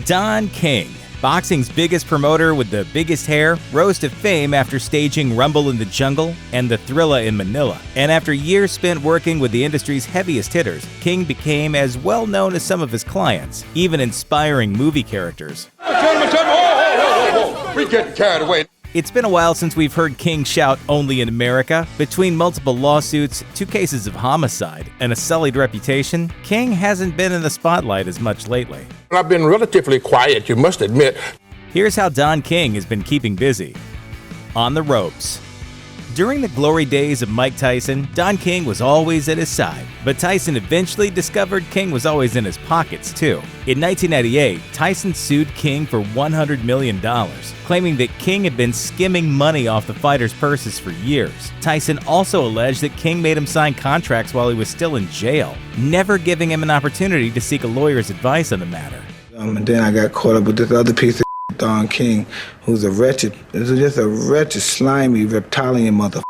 Don King, boxing's biggest promoter with the biggest hair, rose to fame after staging Rumble in the Jungle and the Thrilla in Manila. And after years spent working with the industry's heaviest hitters, King became as well known as some of his clients, even inspiring movie characters. We getting carried away. It's been a while since we've heard King shout "Only in America." Between multiple lawsuits, 2 cases of homicide, and a sullied reputation, King hasn't been in the spotlight as much lately. I've been relatively quiet, you must admit. Here's how Don King has been keeping busy. On the ropes. During the glory days of Mike Tyson, Don King was always at his side, but Tyson eventually discovered King was always in his pockets too. In 1998, Tyson sued King for $100 million, claiming that King had been skimming money off the fighters' purses for years. Tyson also alleged that King made him sign contracts while he was still in jail, never giving him an opportunity to seek a lawyer's advice on the matter. And then I got caught up with this other piece of Don King, who's just a wretched, slimy, reptilian mother.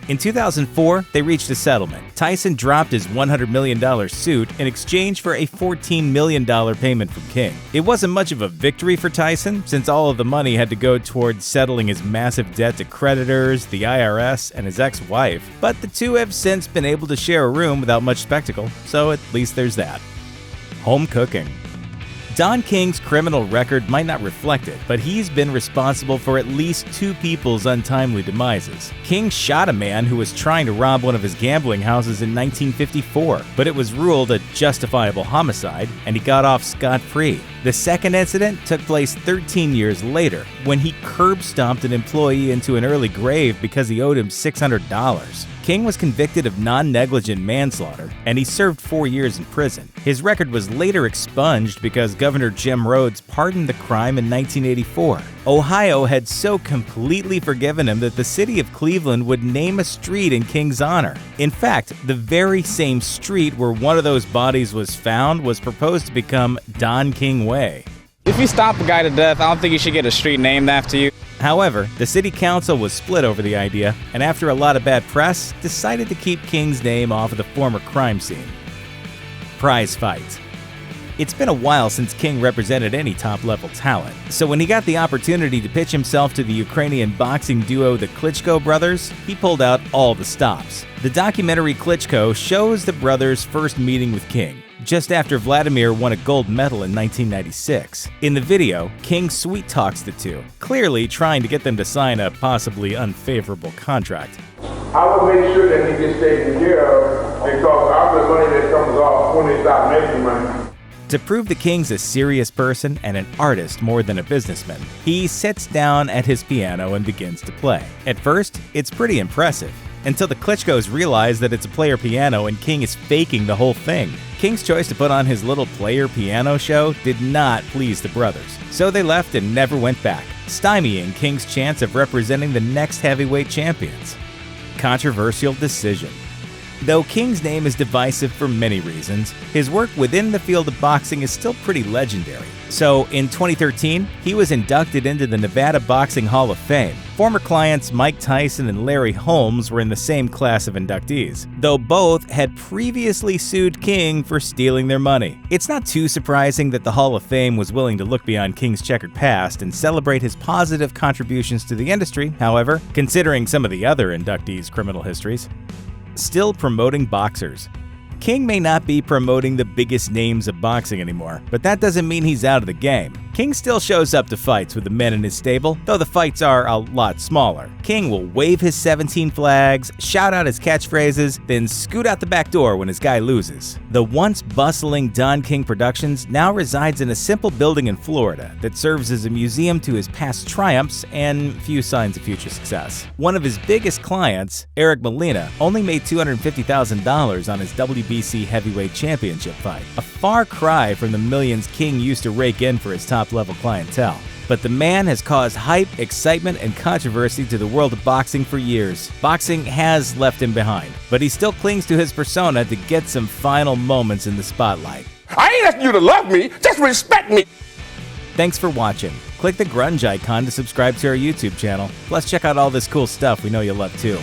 In 2004, they reached a settlement. Tyson dropped his $100 million suit in exchange for a $14 million payment from King. It wasn't much of a victory for Tyson, since all of the money had to go towards settling his massive debt to creditors, the IRS, and his ex-wife. But the two have since been able to share a room without much spectacle, so at least there's that. Home cooking. Don King's criminal record might not reflect it, but he's been responsible for at least 2 people's untimely demises. King shot a man who was trying to rob one of his gambling houses in 1954, but it was ruled a justifiable homicide, and he got off scot-free. The second incident took place 13 years later, when he curb-stomped an employee into an early grave because he owed him $600. King was convicted of non-negligent manslaughter, and he served 4 years in prison. His record was later expunged because Governor Jim Rhodes pardoned the crime in 1984. Ohio had so completely forgiven him that the city of Cleveland would name a street in King's honor. In fact, the very same street where one of those bodies was found was proposed to become Don King Way. If you stop a guy to death, I don't think you should get a street named after you. However, the city council was split over the idea, and after a lot of bad press, decided to keep King's name off of the former crime scene. Prize fight. It's been a while since King represented any top-level talent, so when he got the opportunity to pitch himself to the Ukrainian boxing duo the Klitschko brothers, he pulled out all the stops. The documentary Klitschko shows the brothers' first meeting with King, just after Vladimir won a gold medal in 1996. In the video, King sweet-talks the two, clearly trying to get them to sign a possibly unfavorable contract. I will make sure that he gets taken care of because of the money that comes off when they stop making money. To prove that King's a serious person and an artist more than a businessman, he sits down at his piano and begins to play. At first, it's pretty impressive, until the Klitschkos realize that it's a player piano and King is faking the whole thing. King's choice to put on his little player piano show did not please the brothers, so they left and never went back, stymieing King's chance of representing the next heavyweight champions. Controversial decision. Though King's name is divisive for many reasons, his work within the field of boxing is still pretty legendary. So, in 2013, he was inducted into the Nevada Boxing Hall of Fame. Former clients Mike Tyson and Larry Holmes were in the same class of inductees, though both had previously sued King for stealing their money. It's not too surprising that the Hall of Fame was willing to look beyond King's checkered past and celebrate his positive contributions to the industry, however, considering some of the other inductees' criminal histories. Still promoting boxers. King may not be promoting the biggest names of boxing anymore, but that doesn't mean he's out of the game. King still shows up to fights with the men in his stable, though the fights are a lot smaller. King will wave his 17 flags, shout out his catchphrases, then scoot out the back door when his guy loses. The once bustling Don King Productions now resides in a simple building in Florida that serves as a museum to his past triumphs and few signs of future success. One of his biggest clients, Eric Molina, only made $250,000 on his WBC heavyweight championship fight, a far cry from the millions King used to rake in for his top-level clientele. But the man has caused hype, excitement, and controversy to the world of boxing for years. Boxing has left him behind, but he still clings to his persona to get some final moments in the spotlight. I ain't asking you to love me, just respect me. Thanks for watching. Click the grunge icon to subscribe to our YouTube channel. Plus check out all this cool stuff we know you'll love too.